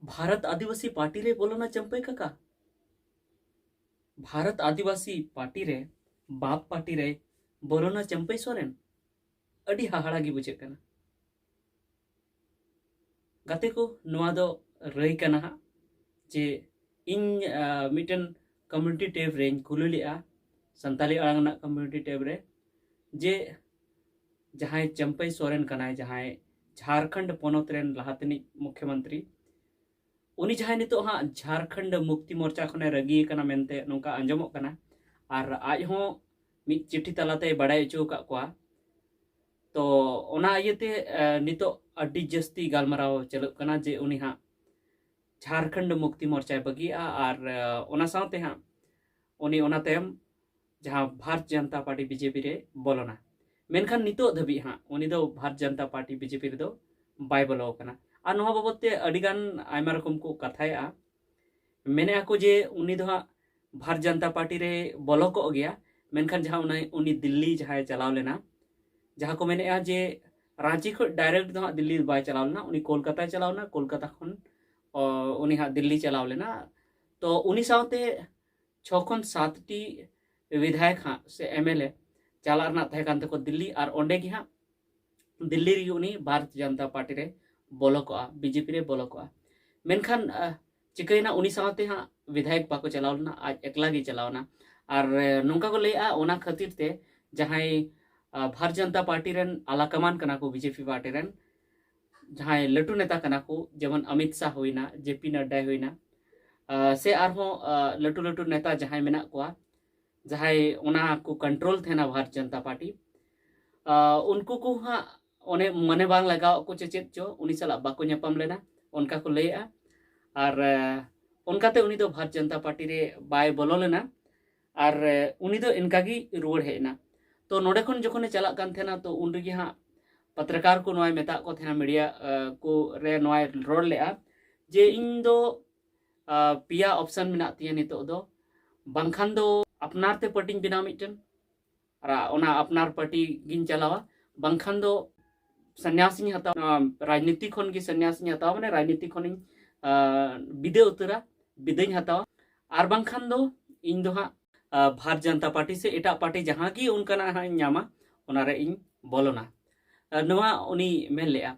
भारत आदिवासी party रे बोलो ना चंपई काका। भारत आदिवासी पार्टी रे बाप पार्टी रे बोलो ना चंपई सोरेन। अड़ी हाहाड़ा गी बुझे कना। गाते को नुआ दो रही कना हा जे इन मिटन कम्युनिटी टैब रे खुलू लिया संताली आड़ांग ना कम्युनिटी टैब रे जे जहां चंपई सोरेन कनाय जहां झारखंड पोनोत रेन लहातनी मुख्यमंत्री उनी जहां नितो हाँ झारखंड मुक्ति मोर्चा खने रगी कना मेनते नोंका अंजमोग कना और आज हो मिट चिट्ठी तलाते बड़ाय अचो का कोआ तो ओना इयते नितो अड्डी जस्ती गालमराव चलुग कना जे उनी हाँ झारखंड मुक्ति मोर्चा बगिया और ओना सावते हाँ उनी ओना तायम जहां भारत जनता पार्टी बीजेपी रे बोलोना मेनखान नितो धबी हाँ उनी दो भारत जनता पार्टी बीजेपी रे दो बाय बोलो कना और नोहा बाबते अडिगान आयमा रकम को कथाया मेने आको जे उनी दो हाँ भारत जनता पार्टी रे बोलो को गया मेनखान जहां उनी दिल्ली जहां चलाव लेना जहां को मैंने जे रांची को डायरेक्ट दो हाँ दिल्ली बाय चलाव लेना उनी कोलकाता चलाव ना कोलकाता खन उनी हाँ दिल्ली चलाव लेना तो उनी सावते 6 खन 7 टी विधायक हाँ से एमएलए चला रना तहे कान तको दिल्ली और ओंडे की हाँ दिल्ली रे उनी भारत जनता पार्टी रे बोलो को बीजेपी रे बोलो को मेनखान चिकैना उनी सावते हाँ विधायक बाको चलाव लेना आज एकला गी चलावना और नोंका को लेआ ओना खातिर ते जहां भारत जनता पार्टी रेन आला कमान कना को बीजेपी पार्टी रेन जहां लटू नेता कना को जेमन अमित शाह होइना जेपी नड्डा होइना से आरहो लटू लटू नेता जहां मेना को जहां ओना को कंट्रोल थेना भारत जनता पार्टी उनको को हाँ ओने मने बांग लगाव को चेचेत चो उनी सला बाको नेपाम लेना उनका को लेआ और उनकाते उनी दो भारत जनता पार्टी रे बाय बोलो लेना और उनी दो इनकागी रुआड़ हेना तो नोडे खन जखने चला कान थेना तो उन रेगी हाँ पत्रकार को नोय मेता को थेना मीडिया को रे नोय रोड लेआ जे इन दो पिया ऑप्शन मेना तिया नितो दो बांखान दो अपनार ते पार्टी बिना मिटन और ओना अपनार पार्टी गिन चलावा बांखान दो सन्यासी हतावा राजनीति खन की सन्यासी हतावा माने राजनीति खन बिदे उतरा बिदेኝ हतावा और बांखान दो इन दो हाँ भारत जनता पार्टी से एटा पार्टी जहां की उनका ना हाँ नामा ओनारे इन बोलोना नवा उनी मेन लेआ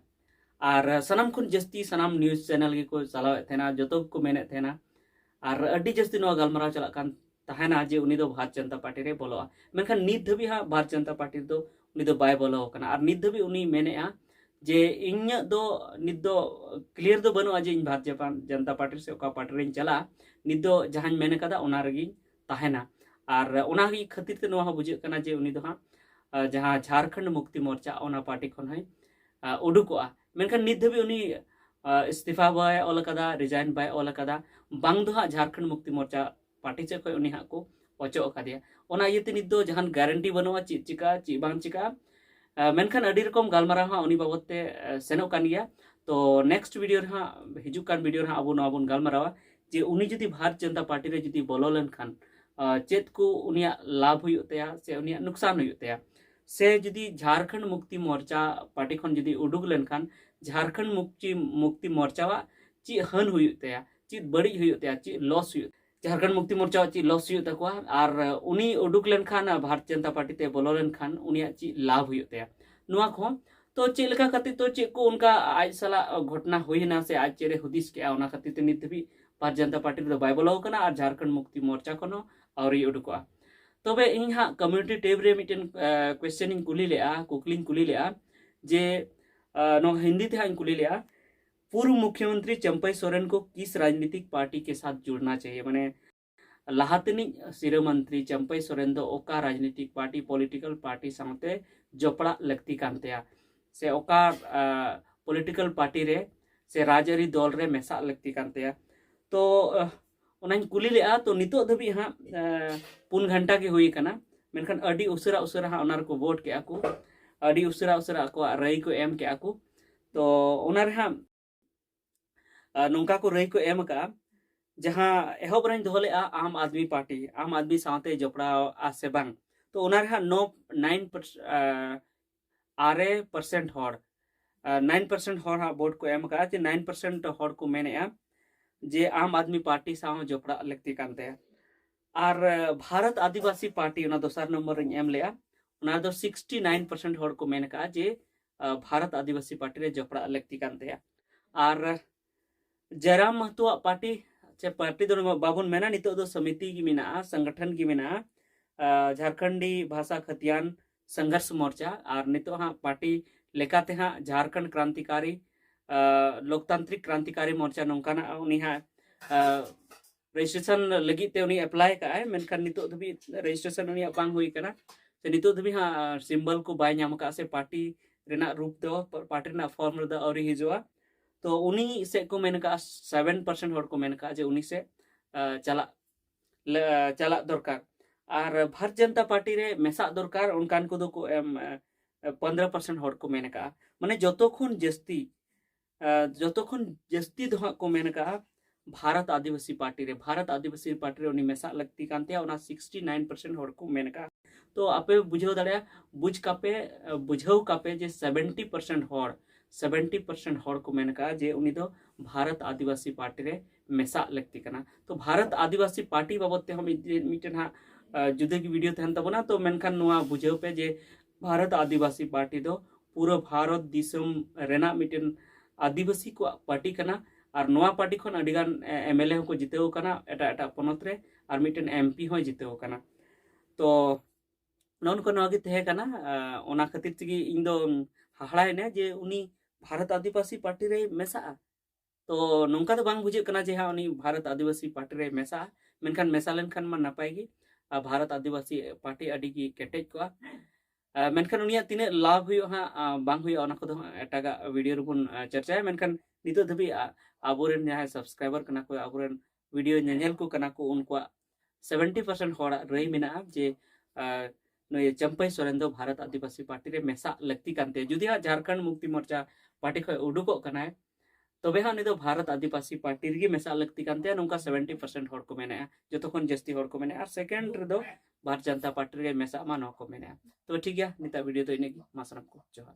और सनाम खन जस्ती सनाम न्यूज़ चैनल के को चलावे थेना जतो को मेने थेना और अड्डी जस्ती नवा गालमराव चला कान तहना जे उनी दो भारत जनता पार्टी रे बोलोआ मेनखान नित धबी हाँ भारत जनता पार्टी दो उनी दो बाय बोलो कना और नित धबी उनी मेनेआ जे इन दो नित दो क्लियर दो बनुआ जे इन भारत जनता पार्टी से ओका पार्टी रे चला नित दो जहां मेने कदा ओना रगी तहना और ओना ही खातिर ते नवा बुझे कना जे उनी दो हाँ जहां झारखंड मुक्ति मोर्चा ओना पार्टी खन है उडुकोआ मेनखान नित धबी उनी इस्तीफा बाय ओल कदा रिजाइन बाय ओल कदा बांग दो हाँ झारखंड मुक्ति मोर्चा पार्टी से कोई उनी हाँ को ओचो कदिया ओना इयते नित दो जहां गारंटी बनुआ ची चिका ची बांग चिका मेनखान अडी रकम गालमाराव हाँ उनी बाबते सेनो कान गया तो नेक्स्ट वीडियो हाँ हिजू कान वीडियो हाँ अबो नवा बोन गालमारावा जे उनी जदि भारत जनता पार्टी रे जदि बोलो लेन खान चेत को उनिया लाभ हुई तया से उनिया नुकसान हुई तया से जदि झारखंड मुक्ति मोर्चा पार्टी खन जदि उडुक लेन खान झारखंड मुक्ति मोर्चा ची हन हुई तया ची बड़ी हुई तया ची लॉस हुई झारखंड मुक्ति मोर्चा ची लॉस हुई तकवा और उनी उडुक लेन खान भारत जनता पार्टी ते बोलो लेन खान उनिया ची लाभ हुई तया नुआ खो तो चे लेका खातिर तो चे को उनका आज साला घटना हुई ना से आज चेरे हुदिस के ओना खातिर ते नित भी भारत जनता पार्टी रे बाय बोलो कना और झारखंड मुक्ति मोर्चा खनो और ये उडुकोआ तबे इन हाँ कम्युनिटी टेब रे मिटन क्वेश्चन कुली लेआ कुकलिंग कुली लेआ जे नो हिंदी थे कुली लेआ पूर्व मुख्यमंत्री चंपई सोरेन को किस राजनीतिक पार्टी के साथ जुड़ना चाहिए माने लाहातनी सिर मंत्री चंपई सोरेन दो ओका राजनीतिक पार्टी पॉलिटिकल पार्टी साथे जोपड़ा लगती कानतेया से ओका पॉलिटिकल पार्टी रे से राजरी दल रे मेसा लगती कानतेया तो ओनाइन कुली लेआ तो नितो धबी हाँ 4 घंटा के हुई कना मेनखान अडी उसरा उसरा हाँ ओनार को वोट के आकू अडी उसरा उसरा को रई को एम के आकू तो ओनार हाँ नोंका को रई को एम का जहां एहब रन दोले आम आदमी पार्टी आम आदमी साथे जोपड़ा आसे बांग तो ओनार हाँ 9% हॉर 9% हॉर हाँ वोट को एम का 9% हॉर को मेने जे आम आदमी पार्टी साव जोपड़ा लगती कानते और भारत आदिवासी पार्टी उना दोसार नंबर एम लेया उना दो 69% हर को मेन का जे भारत आदिवासी पार्टी रे जोपड़ा लगती कानते और जयराम महतो पार्टी चे पार्टी दो बाबन मेना नितो दो समिति की मेना संगठन की मेना झारखंडी भाषा खतियान संघर्ष मोर्चा और नितो हाँ पार्टी लेकाते हाँ झारखंड क्रांतिकारी लोकतांत्रिक क्रांतिकारी मोर्चा नौकाना उनी हाँ रजिस्ट्रेशन लगी ते उनी अप्लाई का है मेनखान नितो धबी रजिस्ट्रेशन उनी बांग हुई करना से नितो धबी हाँ सिंबल को बाय नाम का से पार्टी रेना रूप दो पार्टी रेना फॉर्म रे और हिजुआ तो उनी से को मेन का 7% हर को मेन का जे उनी से चला चला दरकार और भारतीय जनता पार्टी रे मेसा दरकार उनकान को दो को 15% हर को मेन का माने जतोखन जस्ती दो को मेन का भारत आदिवासी पार्टी रे उनी मेसा लगती कानते ओना 69% हर को मेन का तो आपे बुझाव दाड़े बुझ कापे जे 70% हर को मेन का जे उनी दो भारत आदिवासी पार्टी रे मेसा लगती कना तो भारत आदिवासी पार्टी बाबत ते हम मिटन हा जुदे की वीडियो तहन तबना तो मेनखान नुआ बुझाव पे जे भारत आदिवासी पार्टी दो पूरा भारत दिसम रेना मिटन आदिवासी को पार्टी कना और नोआ पार्टी खन अडिगान एमएलए को जितेव कना एटा एटा पनत रे और मिटन एमपी हो जितेव कना तो नौन को नोगी तहे कना ओना खातिर तिगी इन दो हाहड़ायने जे उनी भारत आदिवासी पार्टी रे मेसा तो नौका तो बांग बुझे कना जे हाँ उनी भारत आदिवासी पार्टी रे मेसा मेनखान मेसा लेनखान मा नापायगी भारत आदिवासी पार्टी अडी की केटेज को मेनखान उनिया तिने लाभ हुई हाँ बांग हुई ओना को एटागा वीडियो रुबन चर्चा मेनखान नितो धबी आबोरेन जहां सब्सक्राइबर कना को आबोरेन वीडियो नेनेल को कना को उनको 70% होड़ा रही मेना जे नय चंपई सोरेन दो भारत आदिवासी पार्टी रे मेसा लगती कानते जुदी हा झारखंड मुक्ति मोर्चा पार्टी खय उडुको कना तबे हाँ दो भारत आदिवासी पार्टी रे मेसा लगती कानते नोंका 70% हर को मेने जतोखन जस्ती हर को मेने और सेकंड रे दो भारत जनता पार्टी रे मेसा मा नो को मेने तो ठीक है निता वीडियो तो इनेगी मासरम को जोहार।